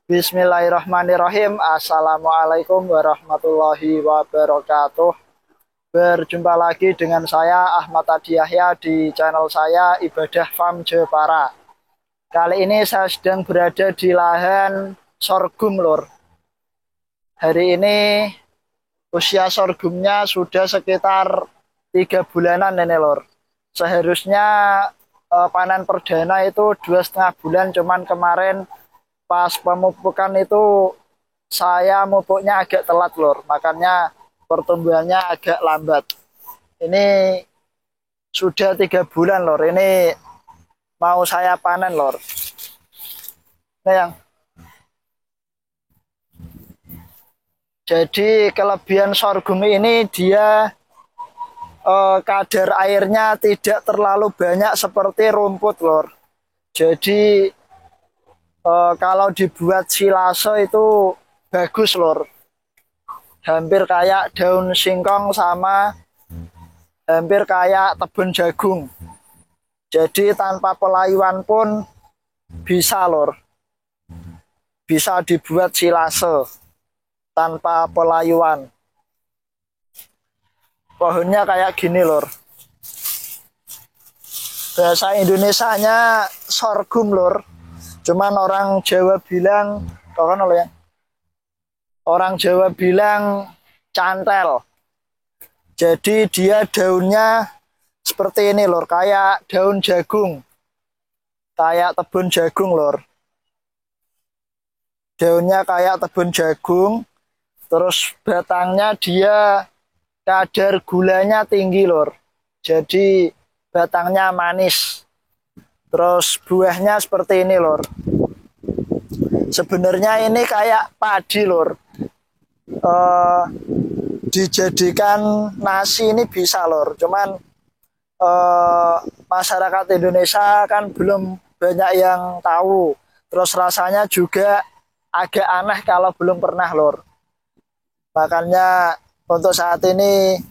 Bismillahirrahmanirrahim. Assalamualaikum warahmatullahi wabarakatuh. Berjumpa lagi dengan saya Ahmad Adi Yahya di channel saya Ibadah Farm Jepara. Kali ini saya sedang berada di lahan sorghum, lor. Hari ini usia sorghumnya sudah sekitar 3 bulanan ini, lor. Seharusnya panen perdana itu 2,5 bulan, cuman kemarin pas pemupukan itu saya mupuknya agak telat, lor, makanya pertumbuhannya agak lambat. Ini sudah 3 bulan, lor, ini mau saya panen, lor. Nah, jadi kelebihan sorghum ini dia kadar airnya tidak terlalu banyak seperti rumput, lor. Jadi kalau dibuat silase itu bagus, lor. Hampir kayak daun singkong sama hampir kayak tebun jagung. Jadi tanpa pelayuan pun bisa, lor. Bisa dibuat silase tanpa pelayuan. Pohonnya kayak gini, lor. Bahasa Indonesianya sorghum, lor. Cuman orang Jawa bilang, orang Jawa bilang cantel. Jadi dia daunnya seperti ini, lor, kayak daun jagung, kayak tebun jagung, lor. Daunnya kayak tebun jagung, terus batangnya dia kadar gulanya tinggi, lor. Jadi batangnya manis. Terus buahnya seperti ini, lor. Sebenarnya ini kayak padi, lor. Dijadikan nasi ini bisa, lor. Cuman masyarakat Indonesia kan belum banyak yang tahu. Terus rasanya juga agak aneh kalau belum pernah, lor. Makanya untuk saat ini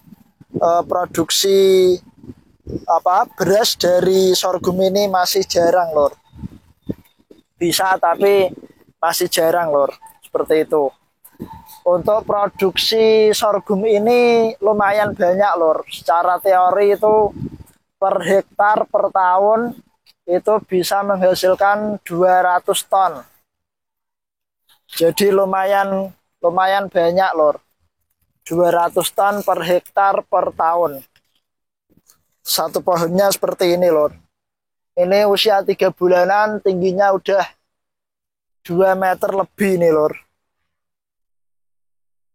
produksi beras dari sorghum ini masih jarang, lor. Bisa tapi masih jarang, lor. Seperti itu. Untuk produksi sorghum ini lumayan banyak, lor. Secara teori itu per hektar per tahun itu bisa menghasilkan 200 ton. Jadi lumayan banyak, lor. 200 ton per hektar per tahun. Satu pohonnya seperti ini, lor. Ini usia 3 bulanan, tingginya udah 2 meter lebih nih, lor.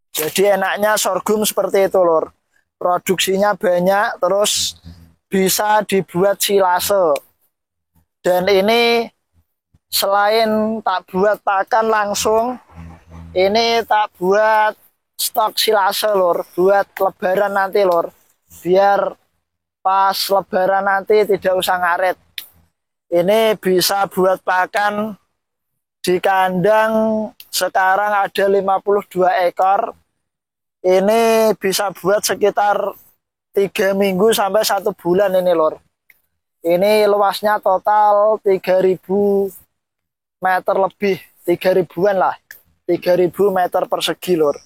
Jadi enaknya sorghum seperti itu, lor. Produksinya banyak, terus bisa dibuat silase. Dan ini selain tak buat pakan langsung, ini tak buat stok silase, lor. Buat lebaran nanti, lor. Biar pas lebaran nanti tidak usah ngaret. Ini bisa buat pakan di kandang sekarang ada 52 ekor. Ini bisa buat sekitar 3 minggu sampai 1 bulan ini, lor. Ini luasnya total 3000 meter lebih, 3000-an lah. 3000 meter persegi, lor.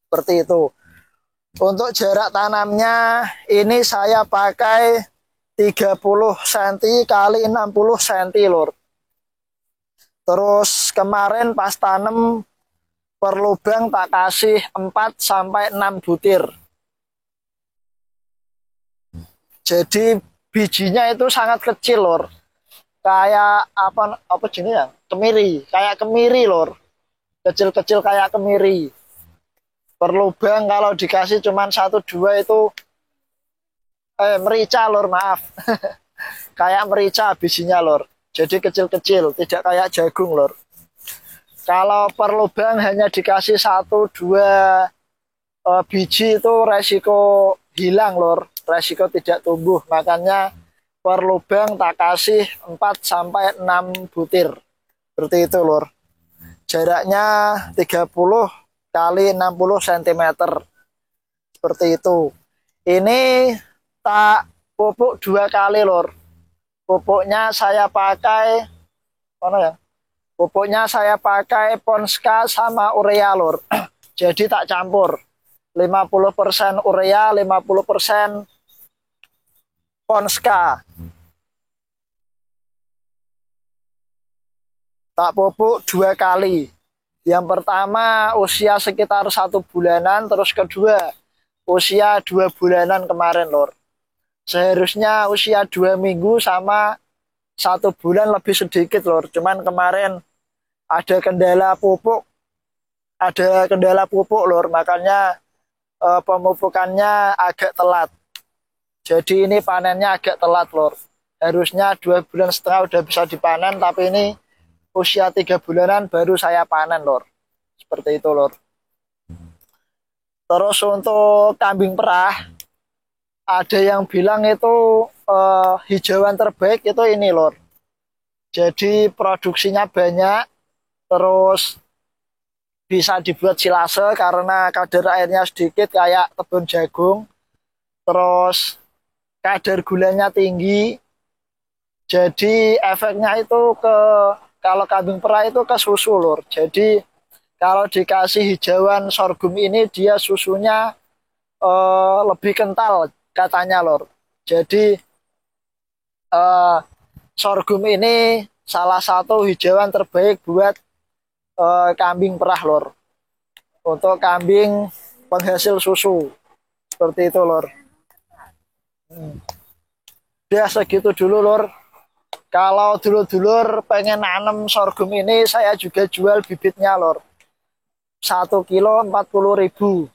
Seperti itu. Untuk jarak tanamnya ini saya pakai 30 cm kali 60 cm, lor. Terus kemarin pas tanam per lubang tak kasih 4 sampai 6 butir. Jadi bijinya itu sangat kecil, lor. Kayak apa jenis ya? Kemiri, kayak kemiri, lor. Kecil-kecil kayak kemiri. Per lubang kalau dikasih cuma 1-2 itu merica, lor, maaf. Kayak merica bijinya, lor. Jadi kecil-kecil, tidak kayak jagung, lor. Kalau per lubang hanya dikasih 1-2 biji itu resiko hilang, lor. Resiko tidak tumbuh. Makanya per lubang tak kasih 4 sampai 6 butir. Seperti itu, lor. Jaraknya 30 kali 60 cm. Seperti itu. Ini tak pupuk 2 kali, lor. Pupuknya saya pakai Pupuknya saya pakai Ponska sama urea lur. Jadi tak campur. 50% urea, 50% Ponska. Tak pupuk 2 kali. Yang pertama usia sekitar 1 bulanan, terus kedua usia 2 bulanan kemarin lur. Seharusnya usia 2 minggu sama 1 bulan lebih sedikit lur. Cuman kemarin ada kendala pupuk lur, makanya pemupukannya agak telat. Jadi ini panennya agak telat lur. Harusnya 2,5 bulan udah bisa dipanen, tapi ini usia 3 bulanan baru saya panen lur. Seperti itu lur. Terus untuk kambing perah, ada yang bilang itu hijauan terbaik itu ini lur. Jadi produksinya banyak, terus bisa dibuat silase karena kadar airnya sedikit kayak kebun jagung. Terus kadar gulanya tinggi. Jadi efeknya itu kalau kambing perah itu ke susu lur. Jadi kalau dikasih hijauan sorghum ini dia susunya lebih kental katanya lur. Jadi sorghum ini salah satu hijauan terbaik buat kambing perah lur. Untuk kambing penghasil susu. Seperti itu lur. Udah segitu dulu lur. Kalau dulur-dulur pengen nanam sorghum ini, saya juga jual bibitnya lur. 1 kilo 40.000.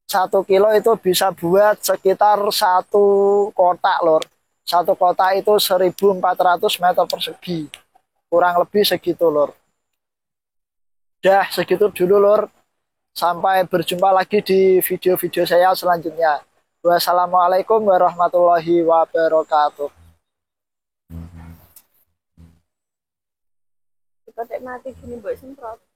1 kilo itu bisa buat sekitar 1 kotak lur. 1 kotak itu 1.400 meter persegi. Kurang lebih segitu lur. Dah segitu dulu lur. Sampai berjumpa lagi di video-video saya selanjutnya. Wassalamualaikum warahmatullahi wabarakatuh. Kita mati gini mbak semprot.